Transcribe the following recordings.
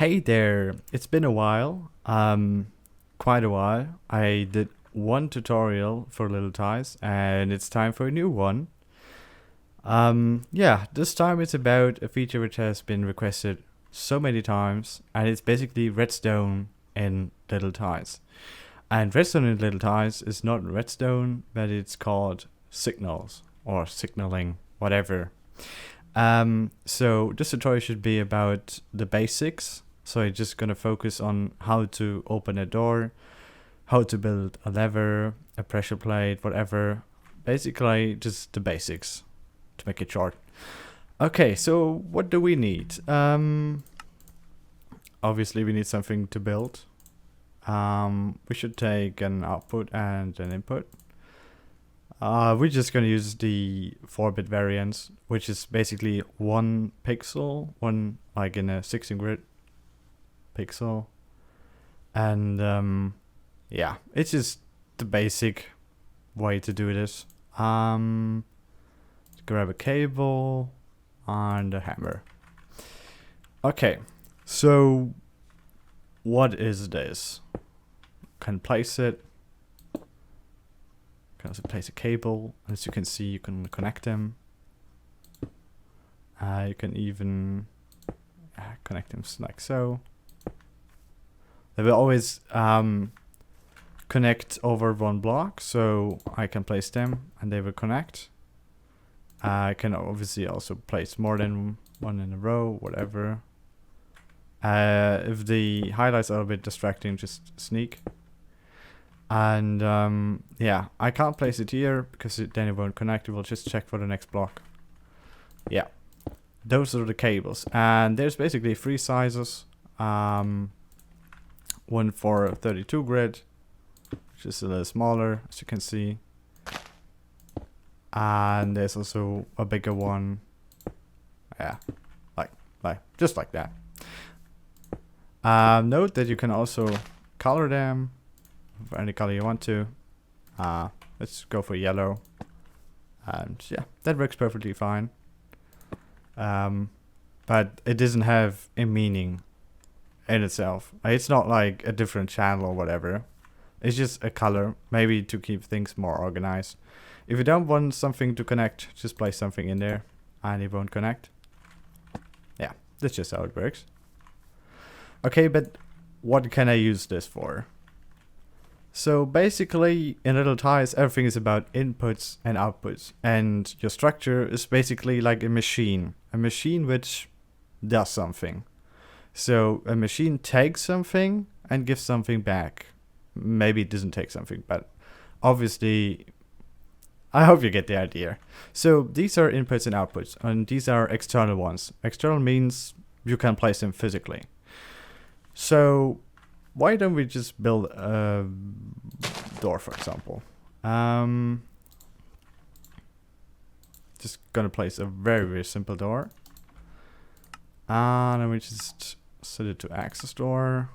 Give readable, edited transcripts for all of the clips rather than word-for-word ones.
Hey there, it's been a while, quite a while. I did one tutorial for LittleTiles and it's time for a new one. Yeah, this time it's about a feature which has been requested so many times and it's basically redstone in LittleTiles. And redstone in LittleTiles is not redstone, but it's called signals or signaling, whatever. So this tutorial should be about the basics. So I'm just gonna focus on how to open a door, how to build a lever, a pressure plate, whatever. Basically just the basics to make it short. Okay, so what do we need? Obviously we need something to build. We should take an output and an input. We're just gonna use the 4-bit variants, which is basically 1 pixel, one like in a 16 grid pixel, and yeah, it's just the basic way to do this. Grab a cable and a hammer. Okay, so what is this? Can place it. Can also place a cable. As you can see, you can connect them. You can even connect them like so. They will always connect over one block, so I can place them and they will connect. I can obviously also place more than one in a row, whatever. If the highlights are a bit distracting, just sneak. And yeah, I can't place it here because then it won't connect. We'll just check for the next block. Yeah, those are the cables, and there's basically 3 sizes. One for 32 grid, which is a little smaller, as you can see, and there's also a bigger one. Yeah, like just like that. Note that you can also color them for any color you want to. Let's go for yellow, and yeah, that works perfectly fine. But it doesn't have a meaning in itself. It's not like a different channel or whatever. It's just a color, maybe to keep things more organized. If you don't want something to connect, just place something in there and it won't connect. Yeah, that's just how it works. Okay, but what can I use this for? So basically in LittleTiles everything is about inputs and outputs, and your structure is basically like a machine which does something. So a machine takes something and gives something back. Maybe it doesn't take something, but obviously I hope you get the idea. So these are inputs and outputs, and these are external ones. External means you can place them physically. So why don't we just build a door, for example? Just gonna place a very, very simple door. And then we just set it to access door.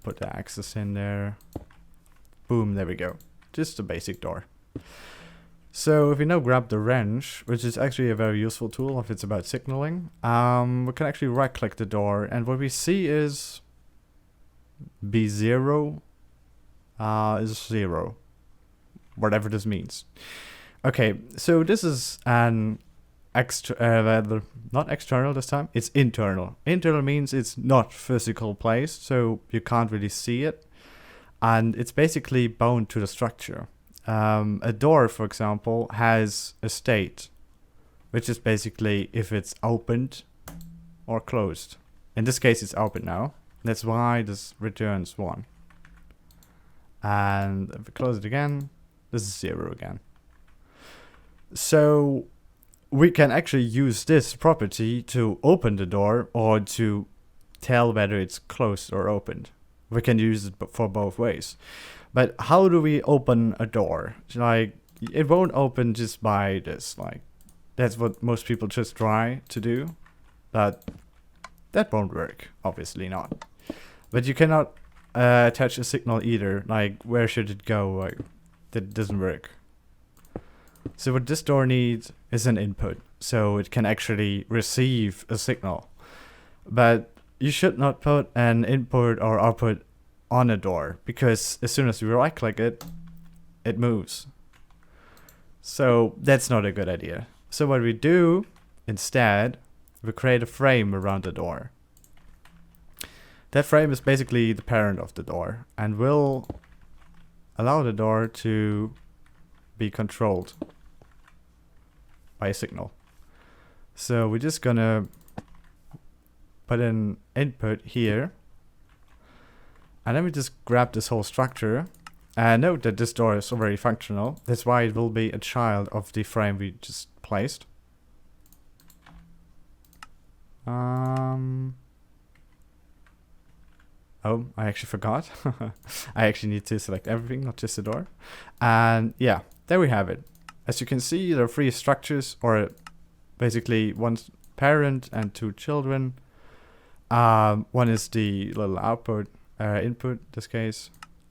Put the access in there. Boom, there we go. Just a basic door. So if we now grab the wrench, which is actually a very useful tool if it's about signaling, we can actually right click the door, and what we see is B0 is 0. Whatever this means. Okay, so this is an not external this time, it's internal. Internal means it's not physical placed, so you can't really see it, and it's basically bound to the structure. A door, for example, has a state, which is basically if it's opened or closed. In this case it's open now, that's why this returns 1. And if we close it again, this is 0 again. So we can actually use this property to open the door or to tell whether it's closed or opened. We can use it for both ways. But how do we open a door? Like, it won't open just by this. Like, that's what most people just try to do. But that won't work. Obviously not. But you cannot attach a signal either. Like, where should it go? Like, that doesn't work. So what this door needs is an input, so it can actually receive a signal. But you should not put an input or output on a door, because as soon as you right click it, it moves. So that's not a good idea. So what we do instead, we create a frame around the door. That frame is basically the parent of the door and will allow the door to be controlled by a signal. So we're just gonna put an input here, and then we just grab this whole structure, and note that this door is already functional. That's why it will be a child of the frame we just placed. Oh, I actually forgot. I actually need to select everything, not just the door. And yeah, there we have it. As you can see, there are 3 structures, or basically 1 parent and 2 children. One is the little output, input in this case.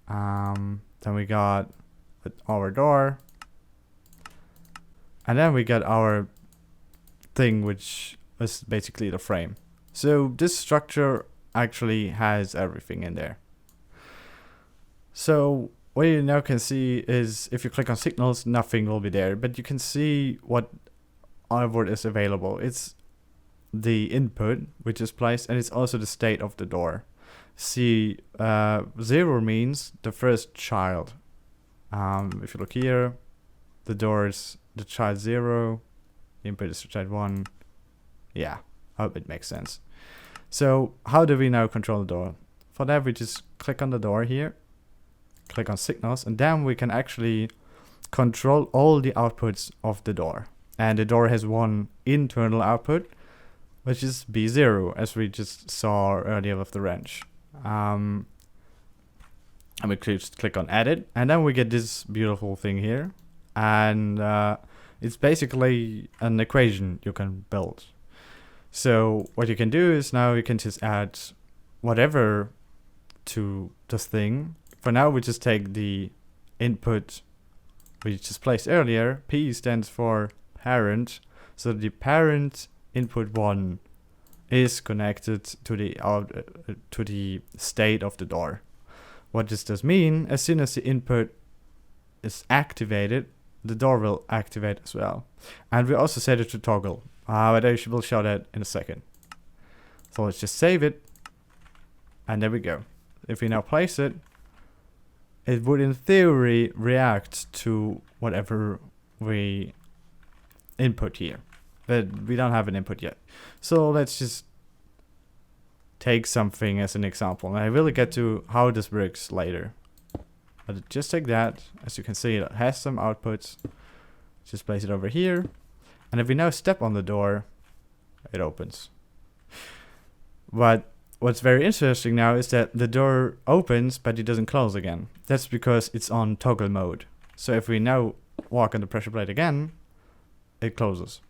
Then we got our door. And then we got our thing, which is basically the frame. So this structure actually has everything in there. So what you now can see is, if you click on signals, nothing will be there, but you can see what is available. It's the input which is placed, and it's also the state of the door. See, 0 means the first child. If you look here, the door is the child 0, the input is the child 1. Yeah, I hope it makes sense. So how do we now control the door? For that, we just click on the door here, click on signals, and then we can actually control all the outputs of the door. And the door has 1 internal output, which is B0, as we just saw earlier with the wrench. And we just click on edit, and then we get this beautiful thing here. And it's basically an equation you can build. So what you can do is now you can just add whatever to this thing. For now, we just take the input we just placed earlier. P stands for parent. So the parent input 1 is connected to the state of the door. What does this mean? As soon as the input is activated, the door will activate as well. And we also set it to toggle. But I will show that in a second. So let's just save it. And there we go. If we now place it, it would in theory react to whatever we input here. But we don't have an input yet. So let's just take something as an example. And I will get to how this works later. But just take that. As you can see, it has some outputs. Just place it over here. And if we now step on the door, it opens. But what's very interesting now is that the door opens, but it doesn't close again. That's because it's on toggle mode. So if we now walk on the pressure plate again, it closes.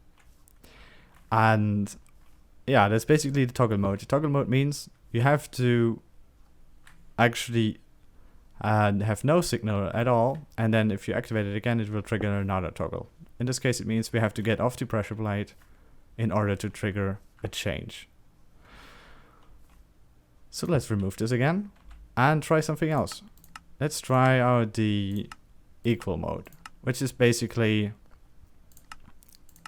And yeah, that's basically the toggle mode. The toggle mode means you have to actually have no signal at all. And then if you activate it again, it will trigger another toggle. In this case, it means we have to get off the pressure plate in order to trigger a change. So let's remove this again and try something else. Let's try out the equal mode, which is basically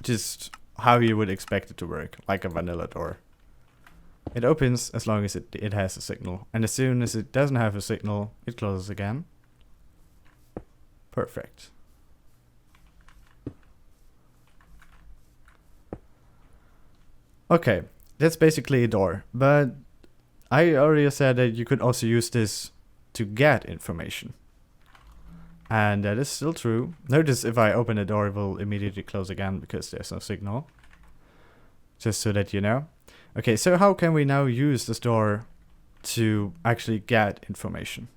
just how you would expect it to work, like a vanilla door. It opens as long as it has a signal, and as soon as it doesn't have a signal, it closes again. Perfect. Okay, that's basically a door, but I already said that you could also use this to get information. And that is still true. Notice if I open the door, it will immediately close again because there's no signal. Just so that you know. Okay, so how can we now use this door to actually get information?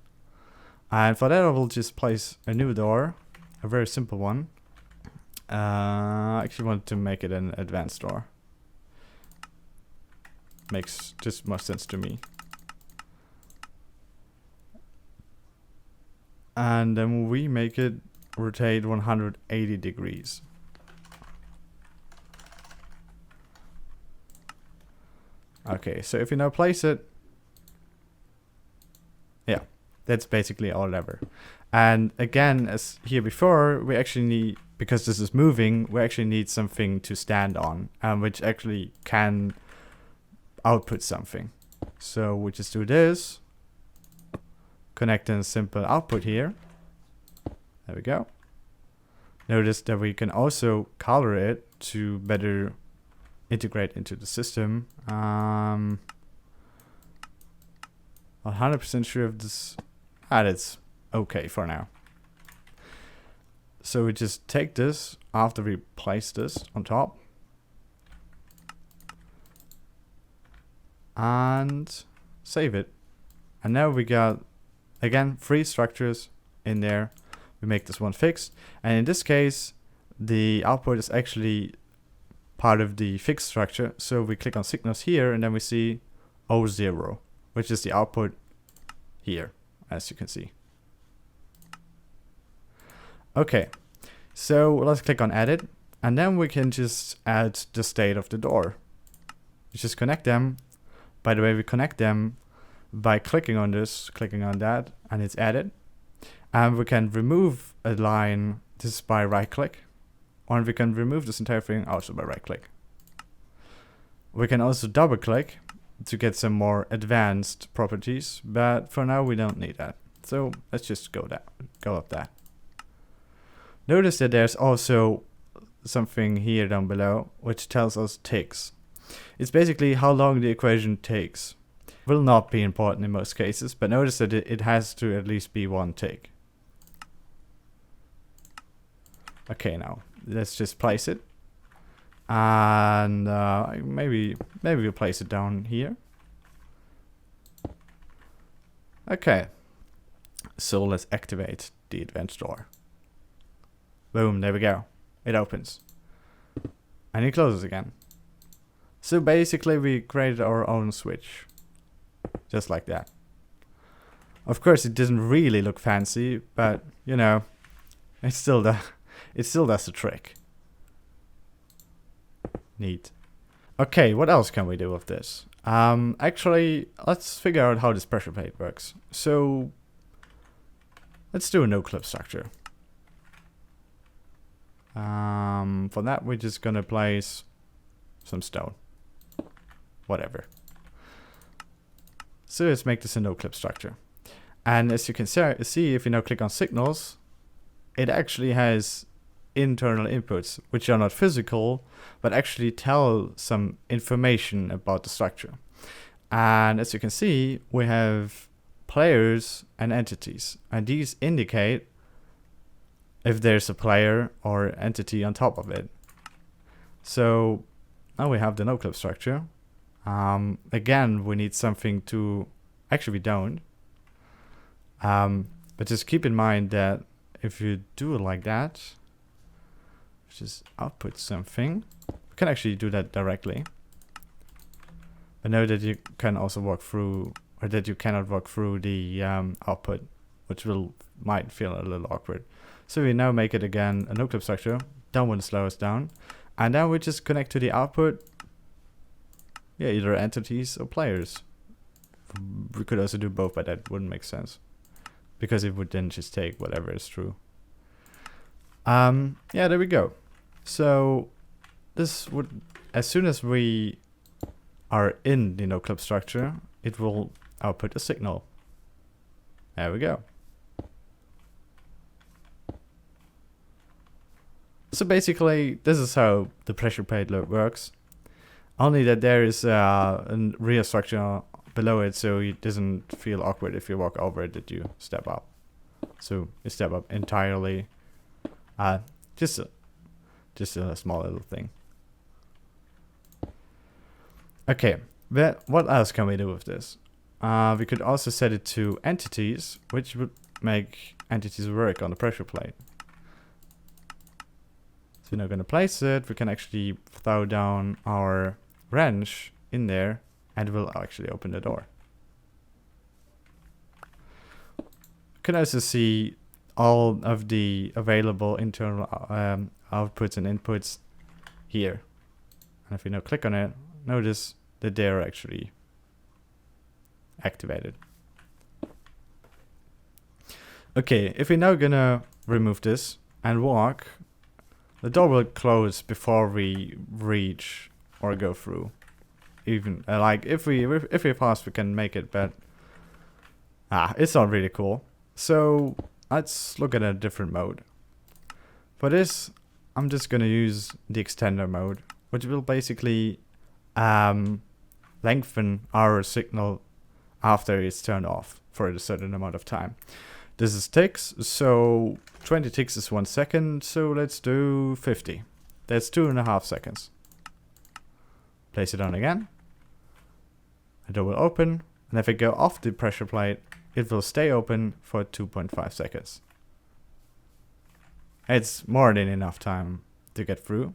And for that, I will just place a new door, a very simple one. I actually want to make it an advanced door. Makes just more sense to me. And then we make it rotate 180 degrees. Okay, so if you now place it, yeah, that's basically our lever. And again, as here before, we actually need, because this is moving, we actually need something to stand on, which actually can output something. So we just do this, connect a simple output here. There we go. Notice that we can also color it to better integrate into the system. 100% sure if this, that's okay for now. So we just take this after we place this on top and save it. And now we got, again, 3 structures in there. We make this one fixed. And in this case, the output is actually part of the fixed structure. So we click on signals here and then we see 0, which is the output here, as you can see. Okay, so let's click on edit, and then we can just add the state of the door. We just connect them. By the way, we connect them by clicking on this, clicking on that, and it's added. And we can remove a line, this is by right click, or we can remove this entire thing also by right click. We can also double click to get some more advanced properties, but for now we don't need that. So let's just go up that. Notice that there's also something here down below which tells us ticks. It's basically how long the equation takes. Will not be important in most cases, but notice that it has to at least be 1 tick. Okay, now let's just place it, and maybe we'll place it down here. Okay, so let's activate the advanced door. Boom, there we go. It opens. And it closes again. So basically we created our own switch. Just like that. Of course it doesn't really look fancy, but you know, it still does the trick. Neat. Okay, what else can we do with this? Actually, let's figure out how this pressure plate works. So let's do a no-clip structure. For that, we're just gonna place some stone. Whatever. So let's make this a no-clip structure. And as you can see, if you now click on signals, it actually has internal inputs, which are not physical, but actually tell some information about the structure. And as you can see, we have players and entities, and these indicate if there's a player or entity on top of it. So now we have the no-clip structure. Again, we need something to, actually we don't. But just keep in mind that if you do it like that, just output something, we can actually do that directly. But know that you can also walk through, or that you cannot walk through the output, which might feel a little awkward. So we now make it again a no-clip structure, don't want to slow us down. And then we just connect to the output, yeah, either entities or players. We could also do both, but that wouldn't make sense, because it would then just take whatever is true. Yeah, there we go. So this would, as soon as we are in the no-clip structure, it will output a signal. There we go. So basically, this is how the pressure plate works. Only that there is a real structure below it, so it doesn't feel awkward if you walk over it that you step up. So you step up entirely. Just a small little thing. Okay, but what else can we do with this? We could also set it to entities, which would make entities work on the pressure plate. So we're now going to place it. We can actually throw down our wrench in there, and it will actually open the door. You can also see all of the available internal outputs and inputs here. And if we now click on it, notice that they're actually activated. Okay, if we're now gonna remove this and walk, the door will close before we reach or go through. Even like if we're fast, we can make it, but it's not really cool. So let's look at a different mode. For this, I'm just gonna use the extender mode, which will basically lengthen our signal after it's turned off for a certain amount of time. This is ticks, so 20 ticks is 1 second, so let's do 50. That's 2.5 seconds. Place it on again. The door will open, and if I go off the pressure plate, it will stay open for 2.5 seconds. It's more than enough time to get through.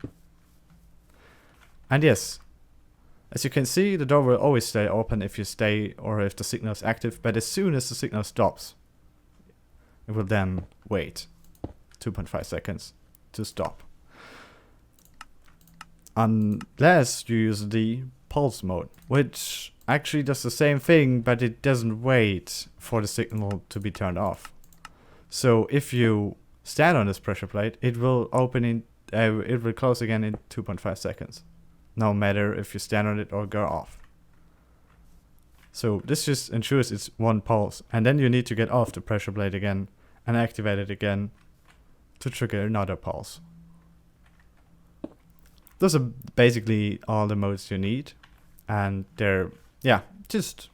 And yes, as you can see, the door will always stay open if you stay or if the signal is active, but as soon as the signal stops, it will then wait 2.5 seconds to stop. Unless you use the pulse mode, which actually does the same thing, but it doesn't wait for the signal to be turned off. So if you stand on this pressure plate, it will it will close again in 2.5 seconds, no matter if you stand on it or go off. So this just ensures it's one pulse, and then you need to get off the pressure plate again and activate it again to trigger another pulse. Those are basically all the modes you need, and they're, yeah, just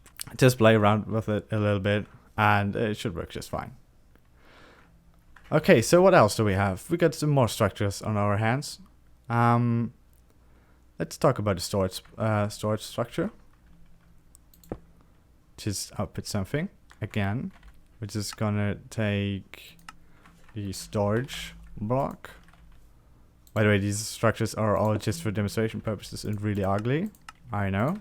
play around with it a little bit and it should work just fine. Okay, so what else do we have? We got some more structures on our hands. Let's talk about the storage structure. Just output something again, which is gonna take the storage block. By the way, these structures are all just for demonstration purposes and really ugly, I know.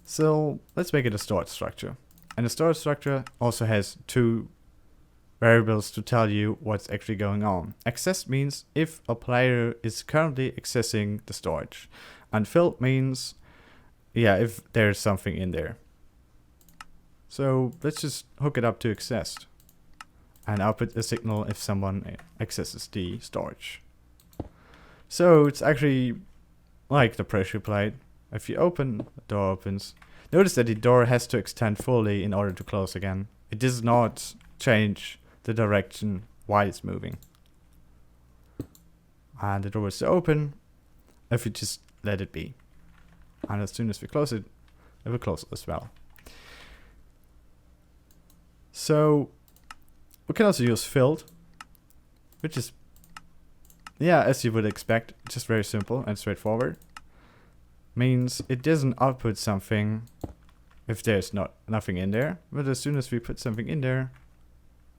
So let's make it a storage structure. And the storage structure also has two variables to tell you what's actually going on. Access means if a player is currently accessing the storage. Unfilled means, yeah, if there's something in there. So let's just hook it up to accessed and output a signal if someone accesses the storage. So it's actually like the pressure plate. If you open, the door opens. Notice that the door has to extend fully in order to close again. It does not change the direction while it's moving. And the door is open if you just let it be. And as soon as we close it, it will close as well. So we can also use filled, which is, yeah, as you would expect, just very simple and straightforward. Means it doesn't output something if there's nothing in there, but as soon as we put something in there,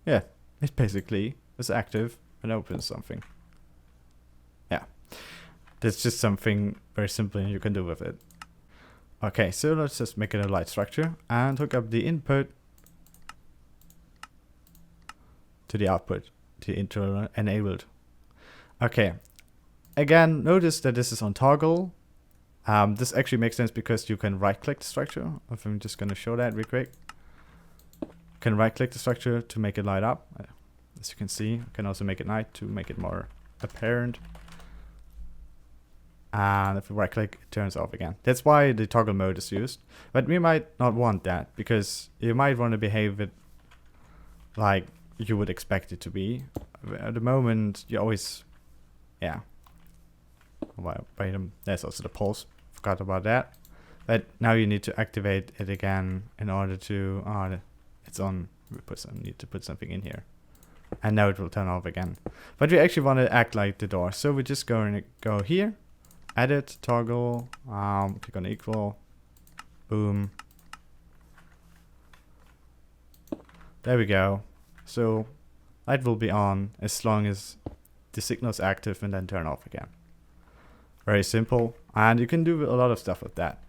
yeah, it basically is active and opens something. Yeah, that's just something very simple you can do with it. Okay, so let's just make it a light structure and hook up the input to the output, the internal enabled. Okay, again, notice that this is on toggle. This actually makes sense because you can right click the structure. I'm just going to show that real quick. You can right click the structure to make it light up. As you can see, you can also make it night to make it more apparent. And if you right click, it turns off again. That's why the toggle mode is used. But we might not want that because you might want to behave it like you would expect it to be. At the moment, you always, yeah. Wait, there's also the pulse. Forgot about that. But now you need to activate it again in order to. It's on. We need to put something in here, and now it will turn off again. But we actually want to act like the door, so we're just going to go here, edit, toggle, click on equal, boom. There we go. So light will be on as long as the signal is active and then turn off again. Very simple, and you can do a lot of stuff with that.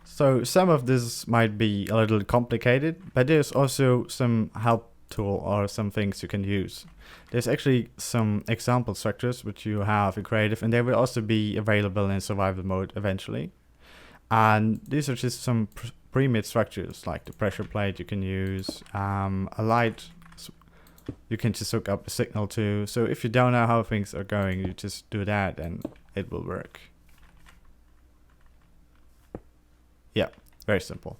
So some of this might be a little complicated, but there's also some help tool or some things you can use. There's actually some example structures which you have in creative, and they will also be available in survival mode eventually. And these are just some pre-made structures, like the pressure plate you can use, a light you can just hook up a signal to. So if you don't know how things are going, you just do that and it will work. Yeah, very simple.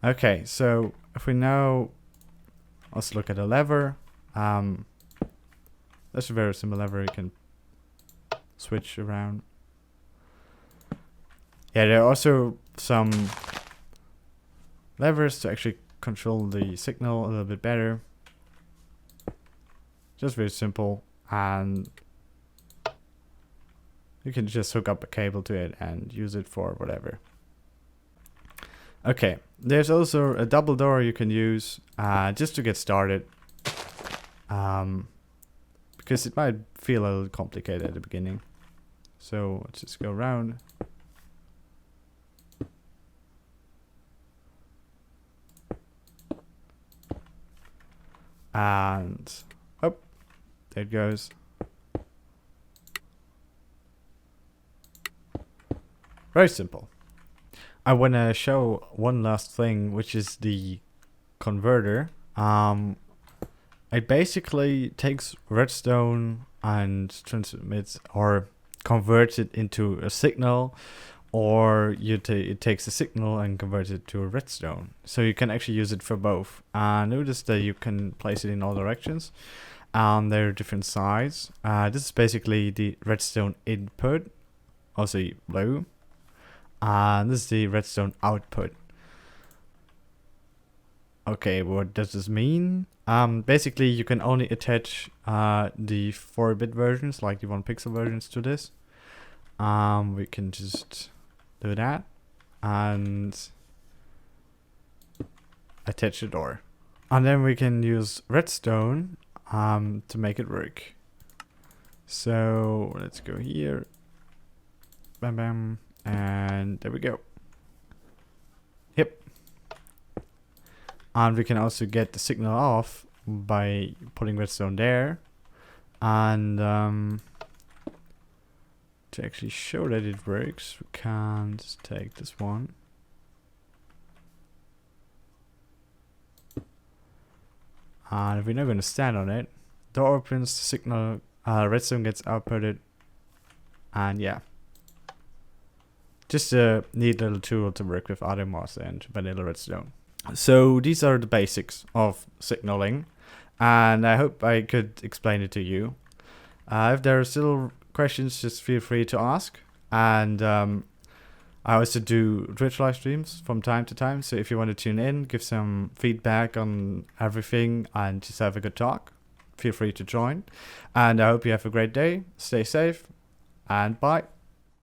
Okay, so if we now let's look at a lever. That's a very simple lever you can switch around. Yeah, there are also some levers to actually control the signal a little bit better. Just very simple, and you can just hook up a cable to it and use it for whatever. Okay, there's also a double door you can use just to get started, because it might feel a little complicated at the beginning. So let's just go around. And oh, there it goes. Very simple. I want to show one last thing, which is the converter. It basically takes redstone and transmits or converts it into a signal, or it takes a signal and converts it to a redstone. So you can actually use it for both. Notice that you can place it in all directions. There are different size. This is basically the redstone input, also blue. And this is the redstone output. Okay, what does this mean? Basically, you can only attach the 4-bit versions, like the 1-pixel versions, to this. We can just do that and attach the door, and then we can use redstone to make it work. So let's go here, bam bam, and there we go. Yep. And we can also get the signal off by putting redstone there, and to actually show that it works, we can just take this one. And if we're not going to stand on it, door opens, the signal, redstone gets outputted, and yeah. Just a neat little tool to work with other mods and vanilla redstone. So these are the basics of signaling, and I hope I could explain it to you. If there are still questions, just feel free to ask. And I also do Twitch live streams from time to time, so if you want to tune in, give some feedback on everything, and just have a good talk, feel free to join. And I hope you have a great day, stay safe, and bye.